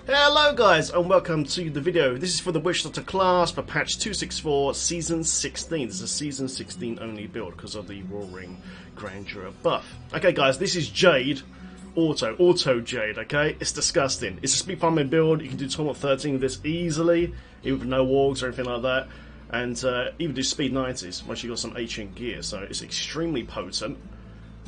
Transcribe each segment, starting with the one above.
Hello guys and welcome to the video. This is for the Witch Doctor class for patch 264 season 16. This is a season 16 only build because of the Roaring Grandeur buff. Okay guys, this is Jade. Auto Jade, okay? It's disgusting. It's a speed farming build. You can do Tournament 13 with this easily, even with no wargs or anything like that. And even do speed 90s once you got some ancient gear, so it's extremely potent.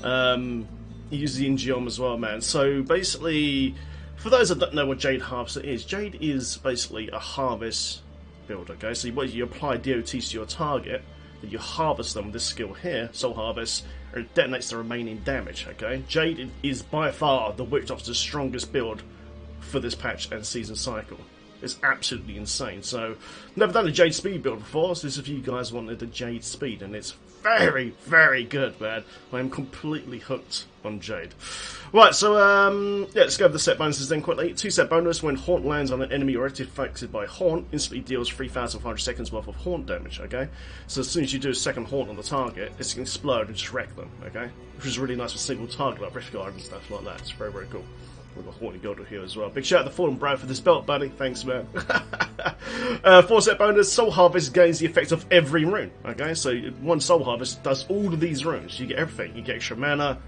You use the Ingeom as well, man. So basically, for those that don't know what Jade Harvester is, Jade is basically a harvest build, okay? So you apply DOTs to your target, then you harvest them with this skill here, Soul Harvest, and it detonates the remaining damage, okay? Jade is by far the Witch Doctor's strongest build for this patch and season cycle. It's absolutely insane. So, never done a Jade speed build before, so this is if you guys wanted the Jade speed, and it's very, very good, man. I am completely hooked on Jade. Right, so, yeah, let's go over the set bonuses then quickly. 2 set bonus, when Haunt lands on an enemy already affected by Haunt, instantly deals 3,500 seconds worth of Haunt damage, okay? So as soon as you do a second Haunt on the target, it's going to explode and just wreck them, okay? Which is really nice for single target, like Rift Guard and stuff like that. It's very, very cool. We've got Haunted Gilder here as well. Big shout out to Fallen Bro for this belt, buddy. Thanks, man. 4 set bonus, Soul Harvest gains the effect of every rune. Okay, so one Soul Harvest does all of these runes. You get everything. You get extra mana,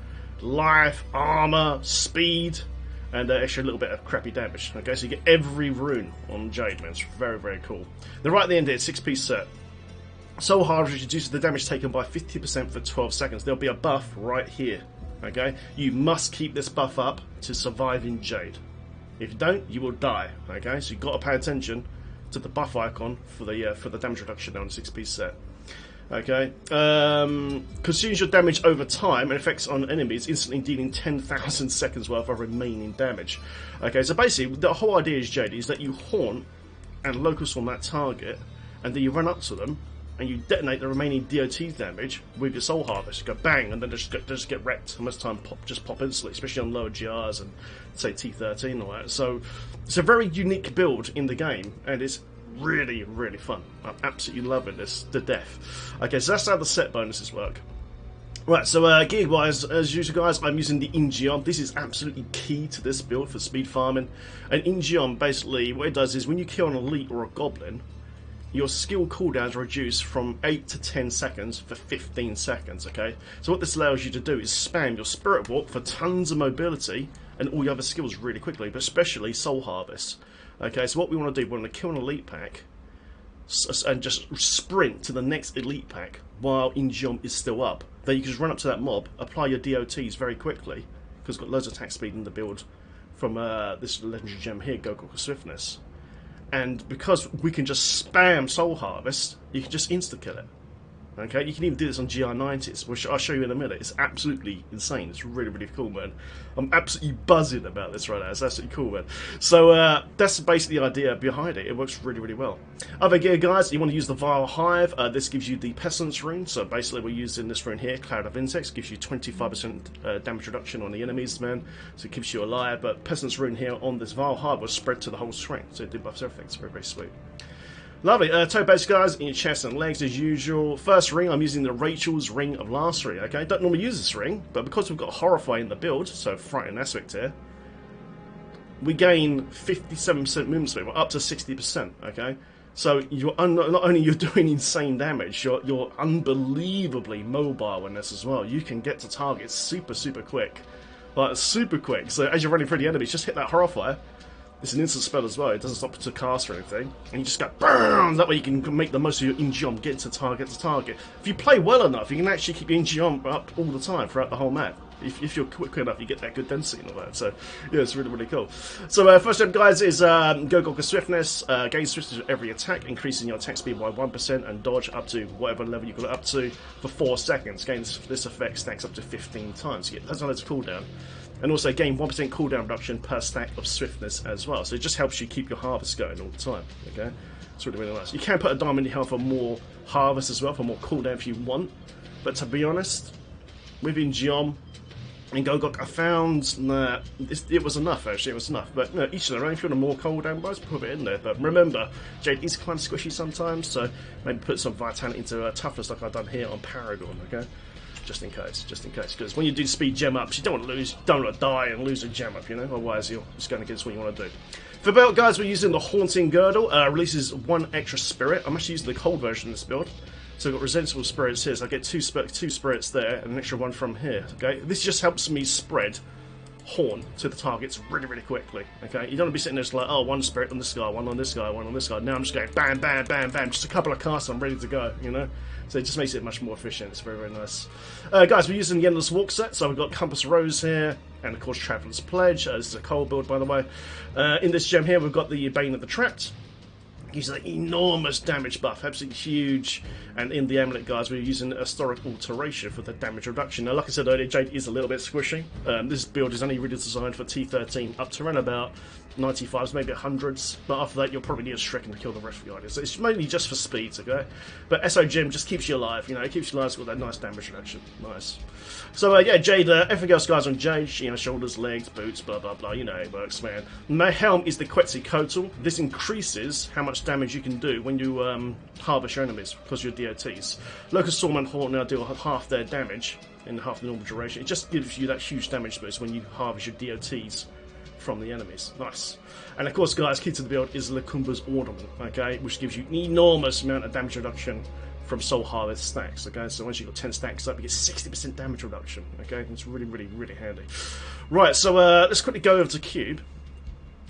life, armor, speed, and extra little bit of crappy damage. Okay, so you get every rune on Jade, man. It's very, very cool. Then right at the end here, 6-piece set. Soul Harvest reduces the damage taken by 50% for 12 seconds. There'll be a buff right here. Okay, you must keep this buff up to survive in Jade. If you don't, you will die. Okay, so you've got to pay attention to the buff icon for the damage reduction on a 6-piece set. Okay, consumes your damage over time and effects on enemies, instantly dealing 10,000 seconds worth of remaining damage. Okay, so basically the whole idea is Jade is that you haunt and locus on that target, and then you run up to them and you detonate the remaining DOT damage with your Soul Harvest. You go bang, and then just get wrecked. And most of the time, just pop instantly, especially on lower GRs and say T13 and all that. So it's a very unique build in the game, and it's really, really fun. I'm absolutely loving this to death. Okay, so that's how the set bonuses work. Right, so gear-wise, as usual, guys, I'm using the Ingeom. This is absolutely key to this build for speed farming. And Ingeom, basically, what it does is when you kill an elite or a goblin, your skill cooldowns reduce from 8 to 10 seconds for 15 seconds, okay? So what this allows you to do is spam your Spirit Walk for tons of mobility and all your other skills really quickly, but especially Soul Harvest. Okay, so what we want to do, we want to kill an elite pack and just sprint to the next elite pack while Ingeom is still up. Then you can just run up to that mob, apply your DOTs very quickly, because it's got loads of attack speed in the build from this legendary gem here, Go-Go Swiftness. And because we can just spam Soul Harvest, you can just insta-kill it. Okay, you can even do this on GR90s, which I'll show you in a minute. It's absolutely insane. It's really, really cool, man. I'm absolutely buzzing about this right now. It's absolutely cool, man. So that's basically the idea behind it. It works really, really well. Other gear, guys, you want to use the Vile Hive. This gives you the Pestilence rune. So basically we're using this rune here, Cloud of Insects. Gives you 25% damage reduction on the enemies, man. So it keeps you alive. But Pestilence rune here on this Vile Hive will spread to the whole screen. So it debuffs everything. It's very, very sweet. Lovely. Toe base, guys, in your chest and legs as usual. First ring, I'm using the Rachel's Ring of Mastery, okay? Don't normally use this ring, but because we've got Horrify in the build, so frightening aspect here, we gain 57% movement speed, well, up to 60%, okay? So you're not only you're doing insane damage, you're unbelievably mobile in this as well. You can get to targets super, super quick. Like, super quick. So as you're running through the enemies, just hit that Horrify. It's an instant spell as well, it doesn't stop to cast or anything. And you just go BAM! That way you can make the most of your Ingeom, get to target to target. If you play well enough, you can actually keep your Ingeom up all the time throughout the whole map. If you're quick enough, you get that good density and all that. So, yeah, it's really, really cool. So, first step, guys, is Go-Go Swiftness. Gain swiftness with every attack, increasing your attack speed by 1% and dodge up to whatever level you got it up to for 4 seconds. Gain this effect stacks up to 15 times. You get loads of cooldown. And also gain 1% cooldown reduction per stack of swiftness as well. So it just helps you keep your harvest going all the time. Okay, it's really, really nice. You can put a diamond in your health for more harvest as well, for more cooldown if you want. But to be honest, with Ingeom and Go-Go, I found that it was enough, actually. It was enough. But you know, each of their own. If you want a more cooldown, guys, put it in there. But remember, Jade is kind of squishy sometimes, so maybe put some vitality into toughness like I've done here on Paragon. Okay. just in case, because when you do speed gem ups, you don't want to die and lose a gem up, you know, otherwise you're just going against what you want to do. For belt, guys, we're using the Haunting Girdle, releases 1 extra spirit. I'm actually using the cold version of this build. So I've got resentful spirits here, so I get two spirits there, and an extra 1 from here, okay? This just helps me spread Horn to the targets really, really quickly, okay? You don't want to be sitting there just like, oh, 1 spirit on this guy, 1 on this guy, 1 on this guy. Now I'm just going bam, bam, bam, bam, just a couple of casts, I'm ready to go, you know? So it just makes it much more efficient. It's very, very nice. Guys, we're using the Endless Walk set, so we've got Compass Rose here, and of course Traveller's Pledge. This is a cold build, by the way. In this gem here, we've got the Bane of the Trapped. Gives an enormous damage buff, absolutely huge. And in the amulet, guys, we're using historic alteration for the damage reduction. Now, like I said earlier, Jade is a little bit squishy. This build is only really designed for T13 up to around about 95s, maybe 100s. But after that, you'll probably need a Stricken to kill the rest of the items. So it's mainly just for speeds, okay? But SO Gem just keeps you alive, you know, it keeps you alive, it's got that nice damage reduction. Nice. So, yeah, Jade, everything else, guys, on Jade, you know, shoulders, legs, boots, blah, blah, blah, you know how it works, man. My helm is the Quetzalcoatl. This increases how much damage you can do when you harvest your enemies, because you're DOTs. Locust Storm and Haunt now do half their damage in half the normal duration. It just gives you that huge damage boost when you harvest your DOTs from the enemies. Nice. And of course, guys, key to the build is Lakumba's Ornament, okay, which gives you an enormous amount of damage reduction from Soul Harvest stacks, okay? So once you've got 10 stacks up, you get 60% damage reduction, okay? It's really, really, really handy. Right, so let's quickly go over to Cube.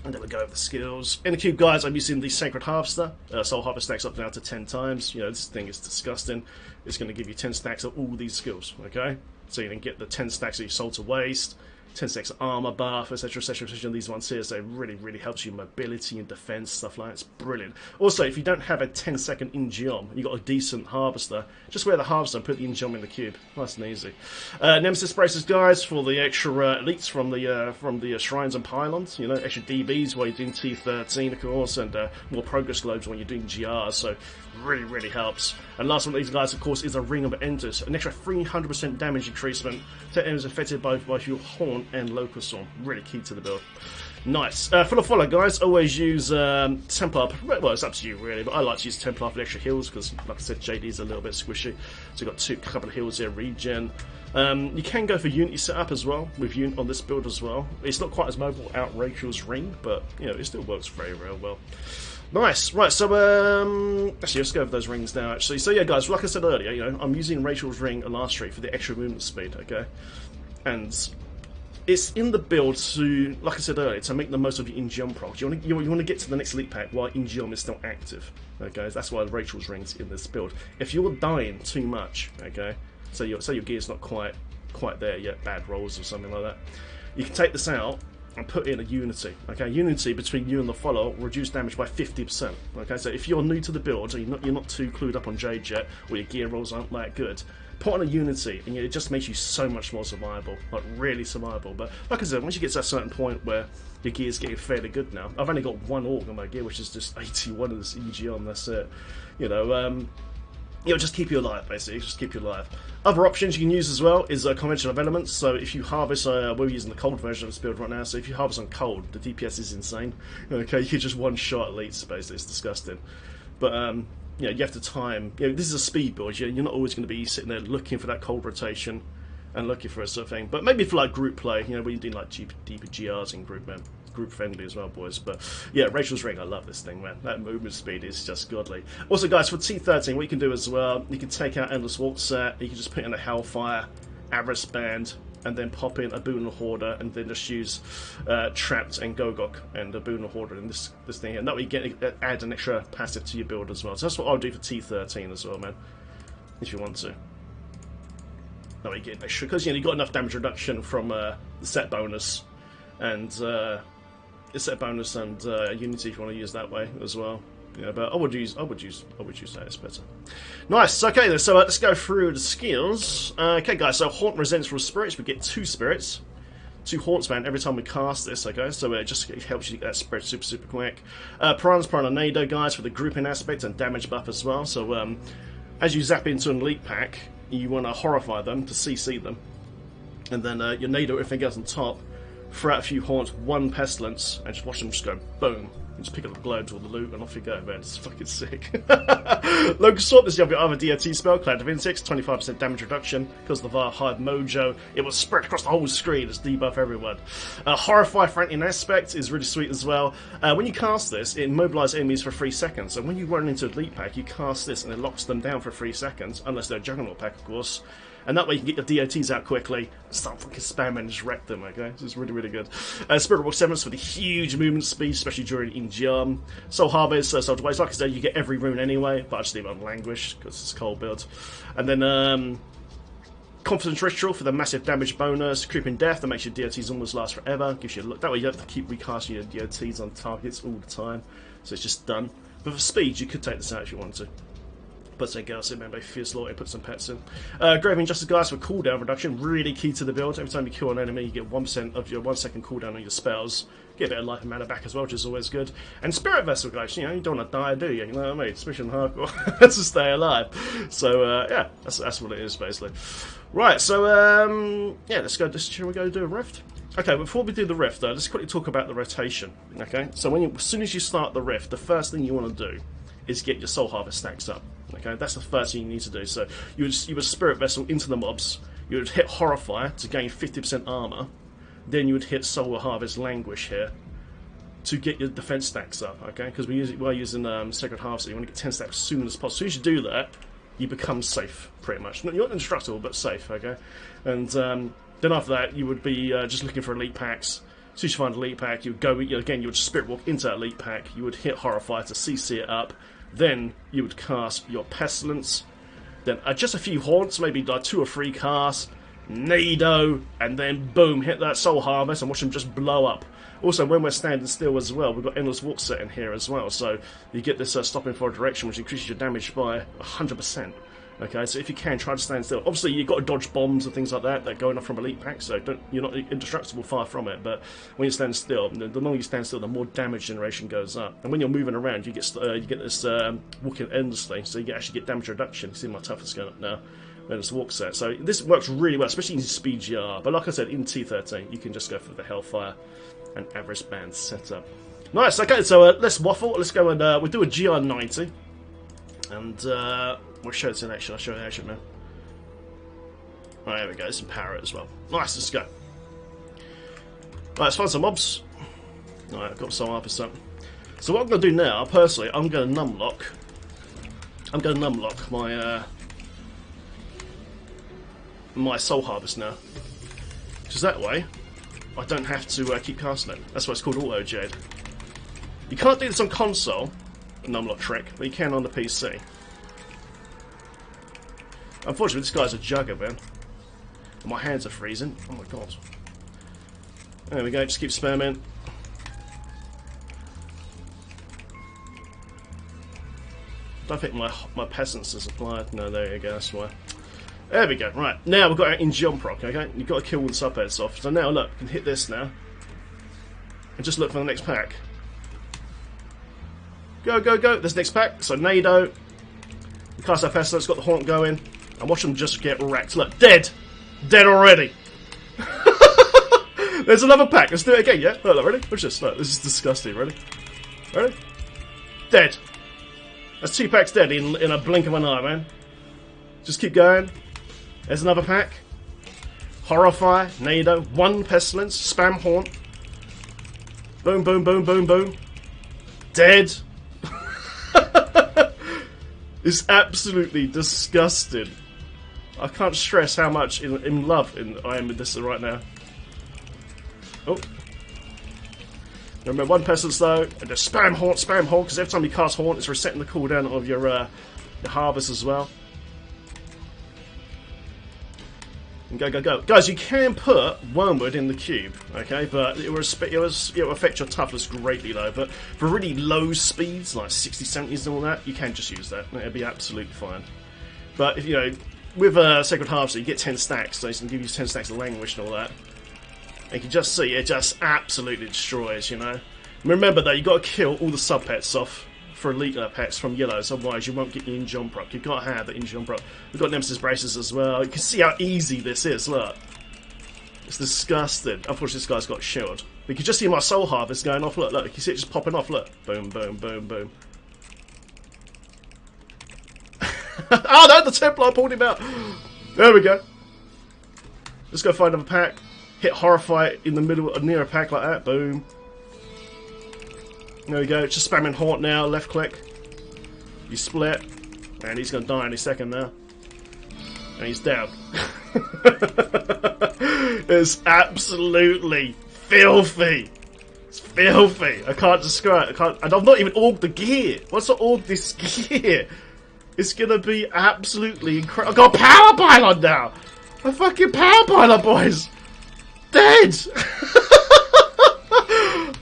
And then we go over the skills. In the Cube, guys, I'm using the Sacred Harvester. Soul Harvest stacks up now to 10 times. You know, this thing is disgusting. It's going to give you 10 stacks of all these skills, okay? So you can get the 10 stacks of your Soul to Waste, 10 stacks of armor buff, etc, etc, etc. These ones here, so it really, really helps you mobility and defense, stuff like that. It's brilliant. Also, if you don't have a 10-second in-geom, you've got a decent harvester, just wear the harvester and put the in-geom in the cube. Nice and easy. Nemesis braces, guys, for the extra elites from the shrines and pylons. You know, extra DBs while you're doing T13, of course, and more progress globes when you're doing GRs. So really, really helps. And last one of these guys, of course, is a Ring of Enters, an extra 300% damage increasement to enemies affected by your Horn and Locust Storm. Really key to the build. Nice. For the follow, guys, always use Templar. Well, it's up to you, really, but I like to use Templar for the extra heals because, like I said, JD is a little bit squishy. So you've got a couple of heals here, regen. You can go for Unity setup as well, with Unity on this build as well. It's not quite as mobile out Rachel's Ring, but, you know, it still works very, very well. Nice. Right, so, actually, let's go over those rings now, actually. So, yeah, guys, like I said earlier, you know, I'm using Rachel's Ring and Last Street for the extra movement speed, okay? And it's in the build to, like I said earlier, to make the most of your in-geom procs. You want to get to the next elite pack while in-geom is still active, okay? That's why Rachel's Ring's in this build. If you're dying too much, okay, so your gear's not quite there yet, bad rolls or something like that, you can take this out and put in a Unity, okay? Unity between you and the follower will reduce damage by 50%, okay? So if you're new to the build, or you're not too clued up on Jade yet, or your gear rolls aren't that good, put on a Unity, and it just makes you so much more survivable, like really survivable. But like I said, once you get to a certain point where your gear's getting fairly good now, I've only got 1 org on my gear, which is just 81 of this EG on, that's it. You know, it'll just keep you alive, basically, just keep you alive. Other options you can use as well is a convention of elements. So if you harvest, we're using the cold version of this build right now, so if you harvest on cold, the DPS is insane. Okay, you can just one-shot elites, basically, it's disgusting. But, you know, you have to time, you know, this is a speed build, you're not always going to be sitting there looking for that cold rotation and looking for a sort of thing. But maybe for like group play, you know, when you're doing like deeper GRs in group, man. Group friendly as well, boys. But yeah, Rachel's Ring, I love this thing, man. That movement speed is just godly. Also, guys, for T13, what you can do as well, you can take out Endless Walk set, you can just put in a Hellfire, Avarice Band, and then pop in a Boon Hoarder, and then just use Trapped and Gogok and a Boon Hoarder in this thing here. And that way you get add an extra passive to your build as well. So that's what I'll do for T13 as well, man, if you want to. That way you get extra, because you know, you've got enough damage reduction from the set bonus, and set bonus and Unity if you want to use that way as well. Yeah, but I would use that. It's better. Nice. Okay, then, so let's go through the skills. Okay, guys. So Haunt Resentful Spirits. We get 2 spirits, 2 haunts, man, every time we cast this. Okay, so it just helps you get that spread super quick. Piranha's Piranado, guys, for the grouping aspect and damage buff as well. So as you zap into an elite pack, you want to horrify them to CC them, and then your Nado, everything else on top, throw out a few haunts, one pestilence, and just watch them just go boom. You just pick up the globes or the loot and off you go, man. It's fucking sick. Local Swap, this is your other DOT spell, Cloud of Insects, 25% damage reduction because of the Hive Mojo. It was spread across the whole screen, it's debuff everyone. Horrify Frantic Aspect is really sweet as well. When you cast this, it immobilises enemies for 3 seconds. So when you run into a Elite Pack, you cast this and it locks them down for 3 seconds, unless they're a Juggernaut Pack, of course. And that way you can get your DOTs out quickly, start fucking spamming and just wreck them, okay? This is really, really good. Spirit Walk 7 for the huge movement speed, especially during Injum. Soul Harvest, Soul Waste, like I said, you get every rune anyway, but I just leave it on Languish, because it's a cold build. And then, Confidence Ritual for the massive damage bonus. Creeping Death, that makes your DOTs almost last forever. Gives you a look. That way you don't have to keep recasting your DOTs on targets all the time, so it's just done. But for speed, you could take this out if you wanted to. But say girls in, maybe Fierce Lord, put some pets in. Grave Injustice Guys for cooldown reduction, really key to the build. Every time you kill an enemy, you get 1% of your 1 second cooldown on your spells. Get a bit of life and mana back as well, which is always good. And Spirit Vessel Guys, you know, you don't want to die, do you? You know what I mean? Especially in hardcore, to stay alive. So yeah, that's what it is basically. Right, so yeah, let's go. Shall we go do a rift? Okay, before we do the rift, though, let's quickly talk about the rotation. Okay, so as soon as you start the rift, the first thing you want to do is get your Soul Harvest stacks up. Okay, that's the first thing you need to do. So you would Spirit Vessel into the mobs, you would hit Horrify to gain 50% armor, then you would hit Soul Harvest Languish here to get your defense stacks up. Okay, because we're using Sacred Harvest, so you want to get 10 stacks as soon as possible. As soon as you do that, you become safe, pretty much. You're not indestructible, but safe. Okay, and then after that, you would be just looking for elite packs. As soon as you find an elite pack, you would go again. You would Spirit Walk into that elite pack. You would hit Horrify to CC it up. Then you would cast your Pestilence, then just a few haunts, maybe like 2 or 3 casts, Nado, and then boom, hit that Soul Harvest and watch them just blow up. Also, when we're standing still as well, we've got Endless Walk set in here as well, so you get this stopping for a direction, which increases your damage by 100%. Okay, so if you can, try to stand still. Obviously, you've got to dodge bombs and things like that that are going off from elite packs, so you're not indestructible far from it. But when you stand still, the longer you stand still, the more damage generation goes up. And when you're moving around, you get this walking endlessly, so you actually get damage reduction. You see my toughness going up now. Then it's walk set. So this works really well, especially in Speed GR. But like I said, in T13, you can just go for the Hellfire and average band setup. Nice. Okay, so let's waffle. Let's go and we'll do a GR90, and we'll show it in action. I'll show it in action now. Alright, there we go. Some power as well. Nice, let's go. Alright, let's find some mobs. Alright, I've got some up or something. So what I'm going to do now, personally, I'm going to numlock. I'm going to numlock my my Soul Harvest now. Because that way, I don't have to keep casting it. That's why it's called Auto Jade. You can't do this on console, a numlock trick, but you can on the PC. Unfortunately, this guy's a jugger, man. And my hands are freezing. Oh my god. There we go, just keep spamming. Don't think my peasants is applied. No, there you go, that's why. There we go, right. Now we've got our in-jump proc, okay? You've got to kill all the subheads off. So now, look, you can hit this now. And just look for the next pack. Go, go, go. There's the next pack. So, Nado. We cast our pestilence, got the haunt going. And watch them just get wrecked. Look, dead! Dead already! There's another pack. Let's do it again, yeah? Look, ready? Watch this. Look, this is disgusting. Ready? Ready? Dead. That's 2 packs dead in a blink of an eye, man. Just keep going. There's another pack. Horrify, Nado, 1 pestilence, spam haunt. Boom, boom, boom, boom, boom. Dead. It's absolutely disgusting. I can't stress how much in love I am with this right now. Oh. Remember 1 pestilence though, and just spam haunt, because every time you cast haunt, it's resetting the cooldown of your harvest as well. And go, go, go. Guys, you can put Wormwood in the cube, okay, but it will affect your toughness greatly though. But for really low speeds, like 60, 70s and all that, you can just use that. It'll be absolutely fine. But if you know, with Sacred Harvest, you get 10 stacks, so it's going to give you 10 stacks of Languish and all that. And you can just see, it just absolutely destroys, you know. And remember though, you've got to kill all the sub-pets off for elite pets from yellows, otherwise you won't get your in-jump proc. You've got to have the in-jump proc. We've got Nemesis Braces as well. You can see how easy this is, look. It's disgusting. Unfortunately, this guy's got a shield. You can just see my soul harvest going off. Look, look. You can see it just popping off. Look. Boom, boom, boom, boom. Oh no, the Templar pulled him out. There we go. Let's go find another pack. Hit Horrify in the middle, near a pack like that. Boom. There we go. Just spamming Haunt now. Left click. You split. And he's going to die any second now. And he's down. It's absolutely filthy. It's filthy. I can't describe it. And I've not even orged the gear. Once I org this gear, it's going to be absolutely incredible. I've got a power pylon now. A fucking power pylon, boys. Dead.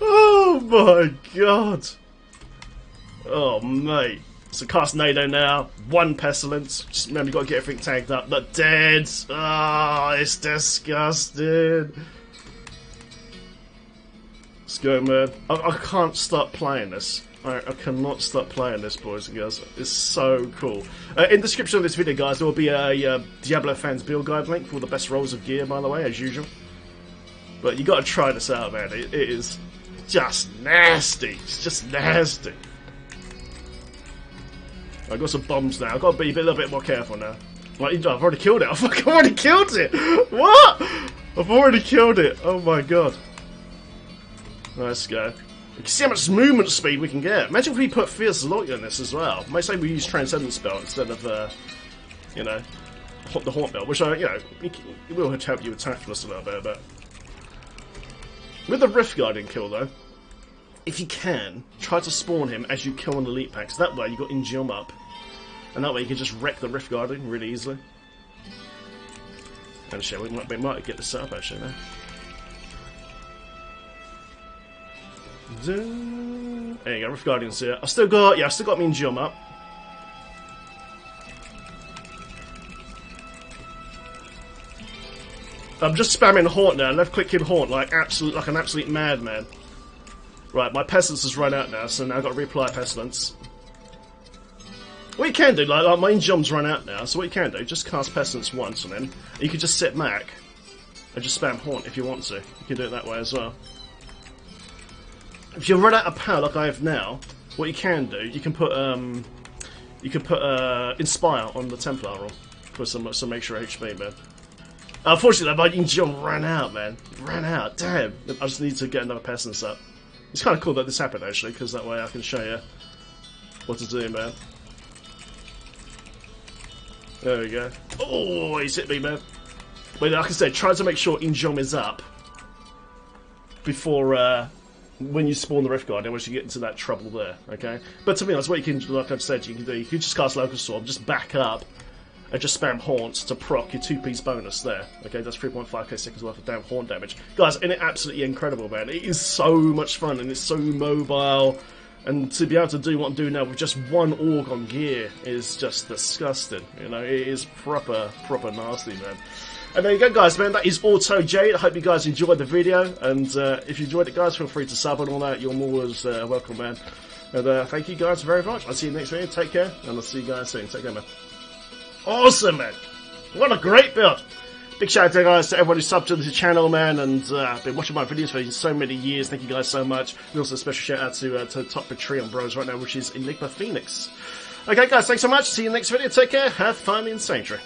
Oh my god. Oh mate. So cast NATO now. 1 Pestilence. Just remember, you got to get everything tagged up. Not dead. Oh, it's disgusting. Let's go, man. I can't stop playing this. I cannot stop playing this, boys and girls. It's so cool. In the description of this video, guys, there will be a Diablo fans build guide link for all the best rolls of gear, by the way, as usual. But you got to try this out, man. It is just nasty. It's just nasty. I've got some bombs now. I've got to be a little bit more careful now. Like, I've already killed it. I've already killed it. What? I've already killed it. Oh my god. Let's go. You can see how much movement speed we can get. Imagine if we put Fierce Loyalty in this as well. Might say we use Transcendent Spell instead of, you know, the Haunt Belt, which it will help you with Toughness a little bit, but with the Rift Guardian kill though, if you can, try to spawn him as you kill an elite pack. So that way you got Injum up, and that way you can just wreck the Rift Guardian really easily. And shit, we might get this set up actually now. There you go, Rift Guardian's here. I've still got my Injum up. I'm just spamming Haunt now, left clicking Haunt like an absolute madman. Right, my Pestilence has run out now, so now I've got to reapply Pestilence. What you can do, like my Injum's run out now, so what you can do, just cast Pestilence once and then you can just sit back and just spam Haunt if you want to. You can do it that way as well. If you run out of power like I have now, what you can do, you can put Inspire on the Templar roll for some extra HP, man. Unfortunately, my Injum ran out, man. Ran out. Damn. I just need to get another Pestilence up. It's kind of cool that this happened, actually, because that way I can show you what to do, man. There we go. Oh, he's hit me, man. But like I said, try to make sure Injum is up before when you spawn the Rift Guardian, once you get into that trouble there, okay? But to be honest, what you can, like I've said, you can do, you can just cast Locust Storm, just back up, and just spam Haunt to proc your 2-piece bonus there. Okay, that's 3.5k seconds worth of damn Haunt damage. Guys, and it's absolutely incredible, man. It is so much fun, and it's so mobile. And to be able to do what I'm doing now with just 1 org on gear is just disgusting. You know, it is proper nasty, man. And there you go, guys, man. That is Auto Jade. I hope you guys enjoyed the video. And if you enjoyed it, guys, feel free to sub and all that. You're always welcome, man. And thank you guys very much. I'll see you next video. Take care, and I'll see you guys soon. Take care, man. Awesome, man. What a great build. Big shout out to guys, to everyone who subbed to the channel, man, and been watching my videos for so many years. Thank you guys so much. And also a special shout out to top Patreon bros right now, which is Enigma Phoenix. Okay, guys, thanks so much. See you in the next video. Take care. Have fun in Sanctuary.